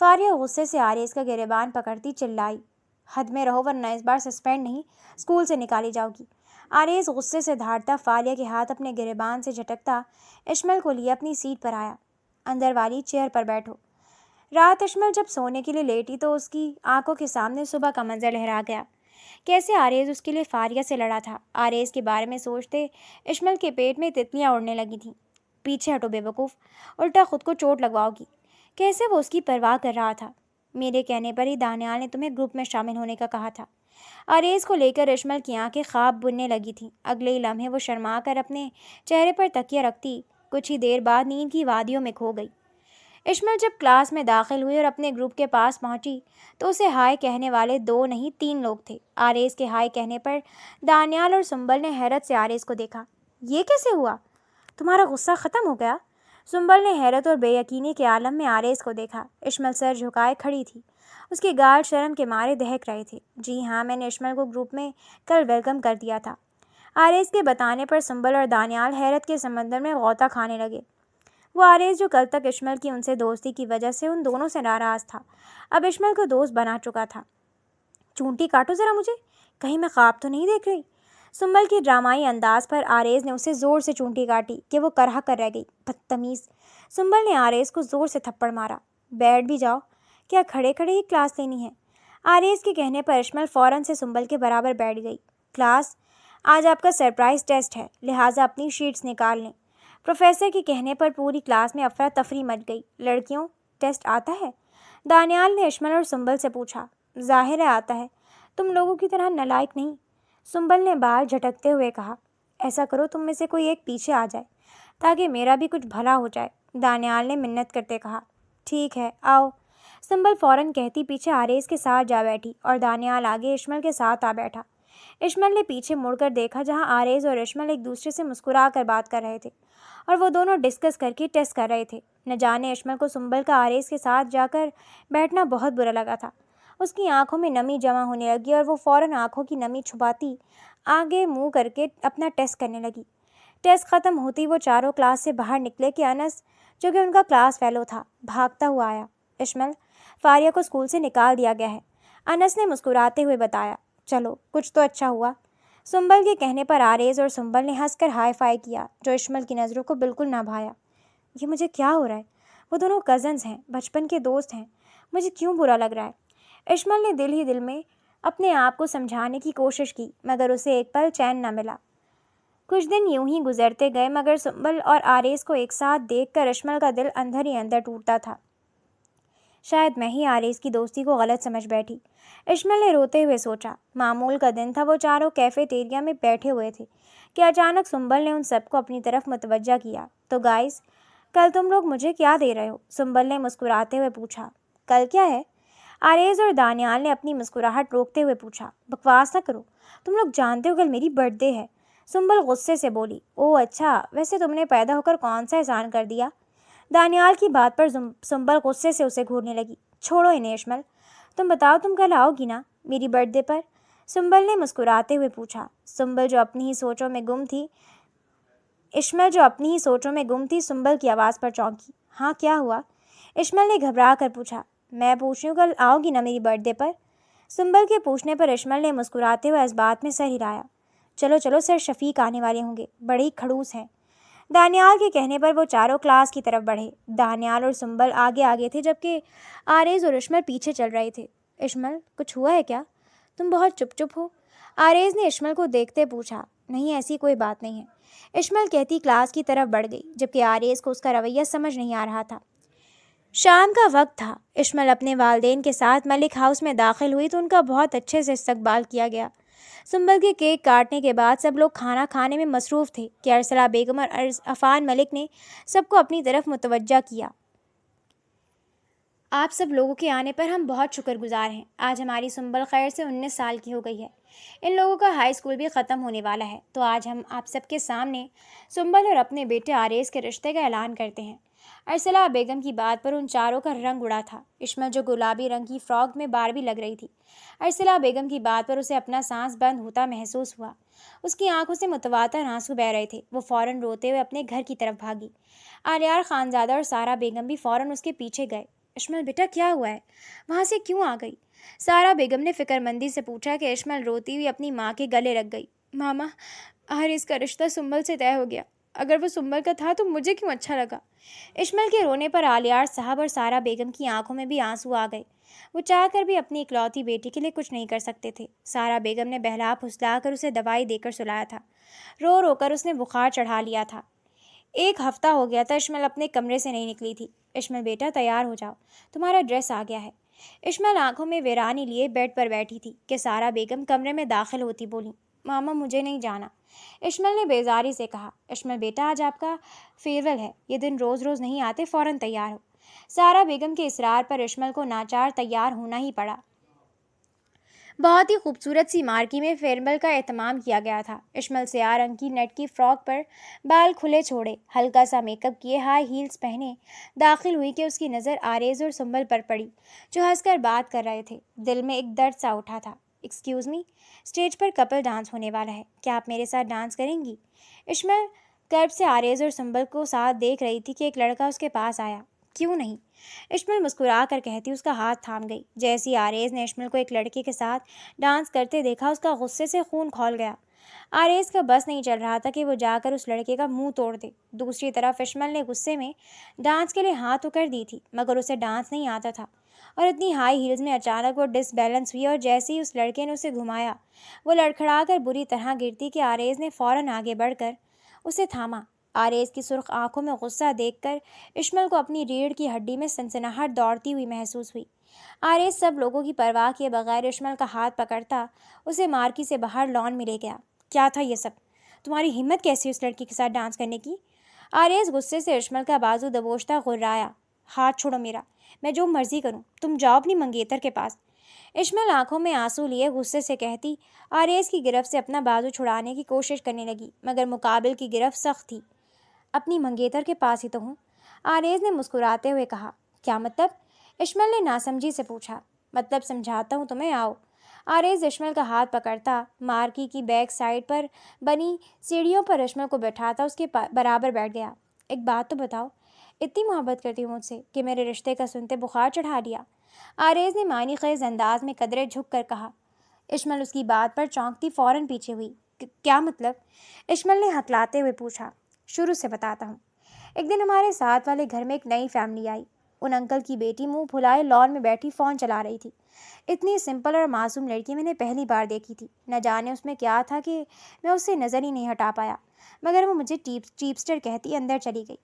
فاریہ غصے سے آریز کا گریبان پکڑتی چلائی، حد میں رہو ورنہ اس بار سسپینڈ نہیں، اسکول سے نکالی جاؤ گی۔ آریز غصے سے دھاڑتا فاریہ کے ہاتھ اپنے گریبان سے جھٹکتا اشمل کو لیے اپنی سیٹ پر آیا۔ اندر والی چیئر پر بیٹھو۔ رات اشمل جب سونے کے لیے لیٹی تو اس کی آنکھوں کے سامنے صبح کا منظر لہرا گیا، کیسے آریز اس کے لیے فاریہ سے لڑا تھا۔ آریز کے بارے میں سوچتے اشمل کے پیٹ میں تتلیاں اڑنے لگی تھیں۔ پیچھے ہٹو بے وقوف، الٹا خود کو چوٹ لگواؤ گی۔ کیسے وہ اس کی پرواہ کر رہا تھا۔ میرے کہنے پر ہی دانیال نے تمہیں گروپ میں شامل ہونے کا کہا تھا۔ آریز کو لے کر اشمل کی آنکھیں خواب بننے لگی تھیں۔ اگلے ہی لمحے وہ شرما کر اپنے چہرے پر تکیہ رکھتی کچھ ہی دیر بعد نیند کی وادیوں میں کھو گئی۔ اشمل جب کلاس میں داخل ہوئی اور اپنے گروپ کے پاس پہنچی تو اسے ہائے کہنے والے 2 نہیں 3 لوگ تھے۔ آریز کے ہائے کہنے پر دانیال اور سنبل نے حیرت سے آریز کو دیکھا۔ یہ کیسے ہوا؟ تمہارا غصہ ختم ہو گیا؟ سنبل نے حیرت اور بے یقینی کے عالم میں آریز کو دیکھا۔ اشمل سر جھکائے کھڑی تھی، اس کے گال شرم کے مارے دہک رہے تھے۔ جی ہاں، میں نے اشمل کو گروپ میں کل ویلکم کر دیا تھا۔ آریز کے بتانے پر سنبل اور دانیال حیرت کے سمندر میں غوطہ کھانے لگے۔ وہ آریز جو کل تک اشمل کی ان سے دوستی کی وجہ سے ان دونوں سے ناراض تھا، اب اشمل کو دوست بنا چکا تھا۔ چونٹی کاٹو ذرا مجھے، کہیں میں خواب تو نہیں دیکھ رہی؟ سنبل کی ڈرامائی انداز پر آریز نے اسے زور سے چونٹی کاٹی کہ وہ کرہا کر رہ گئی۔ بدتمیز! سنبل نے آریز کو زور سے تھپڑ مارا۔ بیٹھ بھی جاؤ، کیا کھڑے کھڑے ہی کلاس لینی ہے؟ آریز کے کہنے پر اشمل فوراً سے سنبل کے برابر بیٹھ گئی۔ کلاس، آج آپ کا سرپرائز ٹیسٹ ہے، لہٰذا اپنی شیٹس نکال لیں۔ پروفیسر کے کہنے پر پوری کلاس میں افراتفری مچ گئی۔ لڑکیوں، ٹیسٹ آتا ہے؟ دانیال نے اشمل اور سنبل سے پوچھا۔ ظاہر ہے آتا ہے، تم لوگوں کی طرح نالائق نہیں، سنبل نے بال جھٹکتے ہوئے کہا۔ ایسا کرو تم میں سے کوئی ایک پیچھے آ جائے تاکہ میرا بھی کچھ بھلا ہو جائے، دانیال نے منت کرتے کہا۔ ٹھیک ہے، آؤ۔ سنبل فوراً کہتی پیچھے آریز کے ساتھ جا بیٹھی اور دانیال آگے اشمل کے ساتھ آ بیٹھا۔ اشمل نے پیچھے مڑ کر دیکھا جہاں آریز اور اشمل ایک دوسرے سے مسکرا کر بات کر رہے تھے اور وہ دونوں ڈسکس کر کے ٹیسٹ کر رہے تھے۔ نہ جانے اشمل کو سنبل کا آریز کے ساتھ جا کر بیٹھنا بہت برا لگا تھا۔ اس کی آنکھوں میں نمی جمع ہونے لگی اور وہ فوراً آنکھوں کی نمی چھپاتی آگے منہ کر کے اپنا ٹیسٹ کرنے لگی۔ ٹیسٹ ختم ہوتی وہ چاروں کلاس سے باہر نکلے کہ انس، جو کہ ان کا کلاس فیلو تھا، بھاگتا ہوا آیا۔ اشمل، فاریہ کو اسکول سے نکال دیا گیا ہے، انس نے مسکراتے ہوئے بتایا۔ چلو، کچھ تو اچھا ہوا۔ سنبل کے کہنے پر آریز اور سنبل نے ہنس کر ہائی فائی کیا جو اشمل کی نظروں کو بالکل نہ بھایا۔ یہ مجھے کیا ہو رہا ہے؟ وہ دونوں کزنز ہیں، بچپن کے دوست ہیں، مجھے کیوں برا لگ رہا ہے؟ اشمل نے دل ہی دل میں اپنے آپ کو سمجھانے کی کوشش کی مگر اسے ایک پل چین نہ ملا۔ کچھ دن یوں ہی گزرتے گئے مگر سنبل اور آریز کو ایک ساتھ دیکھ کر اشمل کا دل اندر ہی اندر ٹوٹتا تھا۔ شاید میں ہی آریز کی دوستی کو غلط سمجھ بیٹھی، اشمل نے روتے ہوئے سوچا۔ معمول کا دن تھا، وہ چاروں کیفیٹیریا میں بیٹھے ہوئے تھے کہ اچانک سنبل نے ان سب کو اپنی طرف متوجہ کیا۔ تو گائز، کل تم لوگ مجھے کیا دے رہے ہو؟ سنبل نے مسکراتے ہوئے پوچھا۔ کل کیا ہے؟ آریز اور دانیال نے اپنی مسکراہٹ روکتے ہوئے پوچھا۔ بکواس نہ کرو، تم لوگ جانتے ہو کل میری برتھ ڈے ہے، سنبل غصے سے بولی۔ اوہ اچھا، ویسے تم نے پیدا ہو کر کون سا احسان کر دیا؟ دانیال کی بات پر سنبل غصے سے اسے گھورنے لگی۔ چھوڑو انہیں اشمل، تم بتاؤ تم کل آؤ گی نا میری برتھ ڈے پر؟ سنبل نے مسکراتے ہوئے پوچھا۔ اشمل جو اپنی ہی سوچوں میں گم تھی سنبل کی آواز پر چونکی۔ ہاں کیا ہوا؟ اشمل نے گھبرا کر پوچھا۔ میں پوچھ رہی ہوں کل آؤ گی نا میری برتھ ڈے پر؟ سنبل کے پوچھنے پر اشمل نے مسکراتے ہوئے اس بات میں سر ہلایا۔ چلو چلو، سر شفیق آنے والے ہوں گے، بڑے ہی کھڑوس ہیں۔ دانیال کے کہنے پر وہ چاروں کلاس کی طرف بڑھے۔ دانیال اور سنبل آگے آگے تھے جبکہ آریز اور اشمل پیچھے چل رہے تھے۔ اشمل، کچھ ہوا ہے کیا؟ تم بہت چپ ہو۔ آریز نے اشمل کو دیکھتے پوچھا۔ نہیں، ایسی کوئی بات نہیں ہے، اشمل کہتی کلاس کی طرف بڑھ گئی، جبکہ آریز کو اس کا رویہ سمجھ نہیں آ رہا تھا۔ شام کا وقت تھا۔ اشمل اپنے والدین کے ساتھ ملک ہاؤس میں داخل ہوئی تو ان کا بہت اچھے سے استقبال کیا گیا۔ سنبل کے کیک کاٹنے کے بعد سب لوگ کھانا کھانے میں مصروف تھے کہ ارسلہ بیگم اور عفان ملک نے سب کو اپنی طرف متوجہ کیا۔ آپ سب لوگوں کے آنے پر ہم بہت شکر گزار ہیں۔ آج ہماری سنبل خیر سے 19 سال کی ہو گئی ہے۔ ان لوگوں کا ہائی اسکول بھی ختم ہونے والا ہے، تو آج ہم آپ سب کے سامنے سنبل اور اپنے بیٹے آریز کے رشتے کا اعلان کرتے ہیں۔ ارسلہ بیگم کی بات پر ان چاروں کا رنگ اڑا تھا۔ اشمل جو گلابی رنگ کی فراک میں باربی لگ رہی تھی، ارسلہ بیگم کی بات پر اسے اپنا سانس بند ہوتا محسوس ہوا۔ اس کی آنکھوں سے متواتر آنسو بہہ رہے تھے۔ وہ فوراً روتے ہوئے اپنے گھر کی طرف بھاگی۔ آلیار خانزادہ اور سارا بیگم بھی فوراً اس کے پیچھے گئے۔ اشمل بیٹا، کیا ہوا ہے؟ وہاں سے کیوں آ گئی؟ سارا بیگم نے فکر مندی سے پوچھا کہ اشمل روتی ہوئی اپنی ماں کے گلے لگ گئی۔ ماما، آریز کا رشتہ سنبل سے طے ہو گیا۔ اگر وہ سنبل کا تھا تو مجھے کیوں اچھا لگا؟ اشمل کے رونے پر آلیار صاحب اور سارا بیگم کی آنکھوں میں بھی آنسو آ گئے۔ وہ چاہ کر بھی اپنی اکلوتی بیٹی کے لیے کچھ نہیں کر سکتے تھے۔ سارا بیگم نے بہلا پھسلا کر اسے دوائی دے کر سلایا تھا۔ رو رو کر اس نے بخار چڑھا لیا تھا۔ 1 ہفتہ ہو گیا تھا اشمل اپنے کمرے سے نہیں نکلی تھی۔ اشمل بیٹا، تیار ہو جاؤ، تمہارا ڈریس آ گیا ہے۔ اشمل آنکھوں میں ویرانی لیے بیڈ پر بیٹھی تھی کہ سارا بیگم کمرے میں داخل ہوتی بولی، ماما مجھے نہیں جانا۔ اشمل نے بیزاری سے کہا، اشمل بیٹا، آج آپ کا فیئرویل ہے، یہ دن روز روز نہیں آتے، فوراً تیار ہو۔ سارا بیگم کے اصرار پر اشمل کو ناچار تیار ہونا ہی پڑا۔ بہت ہی خوبصورت سی مارکی میں فیئرویل کا اہتمام کیا گیا تھا۔ اشمل سیاہ رنگ کی نیٹ کی فراک پر بال کھلے چھوڑے، ہلکا سا میک اپ کیے، ہائی ہیلز پہنے داخل ہوئی کہ اس کی نظر آریز اور سنبل پر پڑی، جو ہنس کر بات کر رہے تھے۔ دل میں ایک درد سا اٹھا تھا۔ ایکسکیوز می، اسٹیج پر کپل ڈانس ہونے والا ہے، کیا آپ میرے ساتھ ڈانس کریں گی؟ اشمل کرب سے آریز اور سنبل کو ساتھ دیکھ رہی تھی کہ ایک لڑکا اس کے پاس آیا۔ کیوں نہیں؟ اشمل مسکرا کر کہتی اس کا ہاتھ تھام گئی۔ جیسی آریز نے اشمل کو ایک لڑکے کے ساتھ ڈانس کرتے دیکھا، اس کا غصے سے خون کھول گیا۔ آریز کا بس نہیں چل رہا تھا کہ وہ جا کر اس لڑکے کا منہ توڑ دے۔ دوسری طرف اشمل نے غصے میں ڈانس کے لیے ہاتھ کر دی تھی، مگر اسے ڈانس نہیں آتا تھا، اور اتنی ہائی ہیلز میں اچانک وہ ڈس بیلنس ہوئی اور جیسے ہی اس لڑکے نے اسے گھمایا، وہ لڑکھڑا کر بری طرح گرتی کہ آریز نے فوراً آگے بڑھ کر اسے تھاما۔ آریز کی سرخ آنکھوں میں غصہ دیکھ کر اشمل کو اپنی ریڑھ کی ہڈی میں سنسناہٹ دوڑتی ہوئی محسوس ہوئی۔ آریز سب لوگوں کی پرواہ کیے بغیر اشمل کا ہاتھ پکڑتا اسے مارکی سے باہر لان میں لے گیا۔ کیا تھا یہ سب؟ تمہاری ہمت کیسی اس لڑکی کے ساتھ ڈانس کرنے کی؟ آریز غصے سے اشمل کا بازو دبوچتا غرایا۔ ہاتھ چھوڑو میرا، میں جو مرضی کروں، تم جاؤ اپنی منگیتر کے پاس۔ اشمل آنکھوں میں آنسو لیے غصے سے کہتی آریز کی گرفت سے اپنا بازو چھڑانے کی کوشش کرنے لگی، مگر مقابل کی گرفت سخت تھی۔ اپنی منگیتر کے پاس ہی تو ہوں، آریز نے مسکراتے ہوئے کہا۔ کیا مطلب؟ اشمل نے ناسمجھی سے پوچھا۔ مطلب سمجھاتا ہوں تمہیں، آؤ۔ آریز اشمل کا ہاتھ پکڑتا مارکی کی بیک سائڈ پر بنی سیڑھیوں پر اشمل کو بٹھاتا اس کے برابر بیٹھ گیا۔ ایک بات تو بتاؤ، اتنی محبت کرتی ہوں مجھ سے کہ میرے رشتے کا سنتے بخار چڑھا لیا؟ آریز نے معنی خیز انداز میں قدرے جھک کر کہا۔ اشمل اس کی بات پر چونکتی فوراً پیچھے ہوئی۔ کیا مطلب؟ اشمل نے ہکلاتے ہوئے پوچھا۔ شروع سے بتاتا ہوں۔ ایک دن ہمارے ساتھ والے گھر میں ایک نئی فیملی آئی۔ ان انکل کی بیٹی منہ پھلائے لان میں بیٹھی فون چلا رہی تھی۔ اتنی سمپل اور معصوم لڑکی میں نے پہلی بار دیکھی تھی۔ نہ جانے اس میں کیا تھا کہ میں اس سے نظر ہی نہیں ہٹا پایا، مگر وہ مجھے چیپسٹر کہتی اندر چلی گئی۔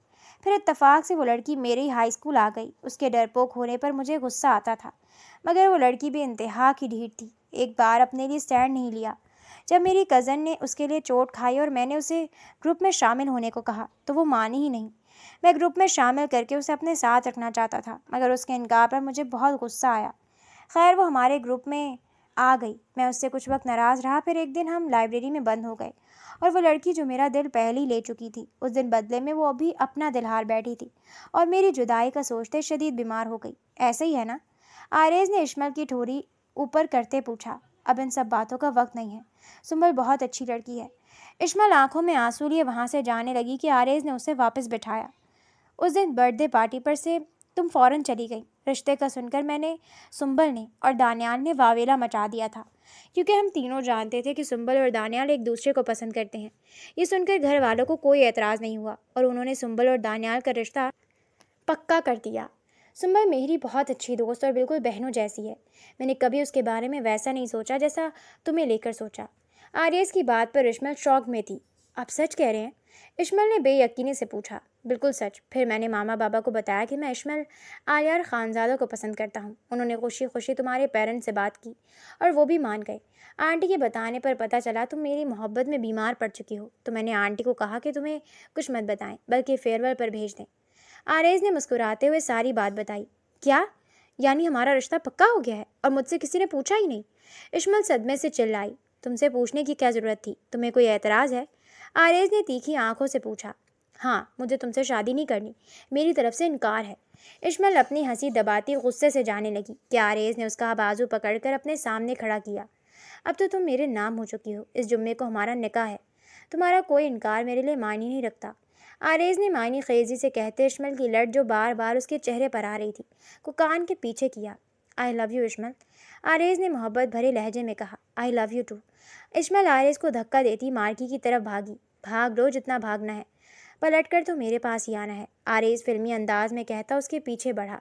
پھر اتفاق سے وہ لڑکی میری ہائی اسکول آ گئی۔ اس کے ڈرپوک ہونے پر مجھے غصہ آتا تھا، مگر وہ لڑکی بھی انتہا کی ڈھیٹ تھی۔ ایک بار اپنے لیے اسٹینڈ نہیں لیا۔ جب میری کزن نے اس کے لیے چوٹ کھائی اور میں نے اسے گروپ میں شامل ہونے کو کہا تو وہ مانی ہی نہیں۔ میں گروپ میں شامل کر کے اسے اپنے ساتھ رکھنا چاہتا تھا، مگر اس کے انکار پر مجھے بہت غصہ آیا۔ خیر وہ ہمارے گروپ میں آ گئی۔ میں اس سے کچھ وقت ناراض رہا۔ پھر ایک دن ہم لائبریری میں بند ہو گئے اور وہ لڑکی جو میرا دل پہلے ہی لے چکی تھی، اس دن بدلے میں وہ ابھی اپنا دل ہار بیٹھی تھی اور میری جدائی کا سوچتے شدید بیمار ہو گئی۔ ایسا ہی ہے نا؟ آریز نے اشمل کی ٹھوڑی اوپر کرتے پوچھا۔ اب ان سب باتوں کا وقت نہیں ہے، سنبل بہت اچھی لڑکی ہے۔ اشمل آنکھوں میں آنسو لیے وہاں سے جانے لگی کہ آریز نے اسے واپس بٹھایا۔ اس دن برتھ ڈے پارٹی پر سے تم فوراً چلی گئی۔ رشتے کا سن کر میں نے، سنبل نے اور دانیال نے واویلا مچا دیا تھا، کیونکہ ہم تینوں جانتے تھے کہ سنبل اور دانیال ایک دوسرے کو پسند کرتے ہیں۔ یہ سن کر گھر والوں کو کوئی اعتراض نہیں ہوا اور انہوں نے سنبل اور دانیال کا رشتہ پکا کر دیا۔ سنبل میری بہت اچھی دوست اور بالکل بہنوں جیسی ہے. میں نے کبھی اس کے بارے میں ویسا نہیں سوچا جیسا تمہیں لے کر سوچا. آریز کی بات پر اشمل شوق میں تھی. آپ سچ کہہ رہے ہیں؟ اشمل نے بے یقینی سے پوچھا. بالکل سچ. پھر میں نے ماما بابا کو بتایا کہ میں اشمل آلیار خانزادہ کو پسند کرتا ہوں. انہوں نے خوشی خوشی تمہارے پیرنٹس سے بات کی اور وہ بھی مان گئے. آنٹی کے بتانے پر پتہ چلا تم میری محبت میں بیمار پڑ چکی ہو تو میں نے آنٹی کو کہا کہ تمہیں کچھ مت بتائیں بلکہ فیئر ویل پر بھیج دیں. آریز نے مسکراتے ہوئے ساری بات بتائی. کیا؟ یعنی ہمارا رشتہ پکا ہو گیا ہے اور مجھ سے کسی نے پوچھا ہی نہیں؟ اشمل صدمے سے چلائی. تم سے پوچھنے کی کیا ضرورت تھی؟ تمہیں کوئی اعتراض ہے؟ آریز نے تیکھی آنکھوں سے پوچھا. ہاں، مجھے تم سے شادی نہیں کرنی. میری طرف سے انکار ہے. اشمل اپنی ہنسی دباتی غصے سے جانے لگی کہ آریز نے اس کا بازو پکڑ کر اپنے سامنے کھڑا کیا. اب تو تم میرے نام ہو چکی ہو. اس جمعے کو ہمارا نکاح ہے. تمہارا کوئی انکار میرے لیے معنی نہیں رکھتا. آریز نے معنی خیزی سے کہتے اشمل کی لٹ جو بار بار اس کے چہرے پر آ رہی تھی کو کان کے پیچھے کیا. آئی لو یو اشمل. آریز نے محبت بھرے لہجے میں کہا. آئی لو یو ٹو. اشمل آریز کو دھکا دیتی مارکی کی طرف بھاگی. بھاگ لو جتنا بھاگنا ہے. پلٹ کر تو میرے پاس ہی آنا ہے. آریز فلمی انداز میں کہتا اس کے پیچھے بڑھا.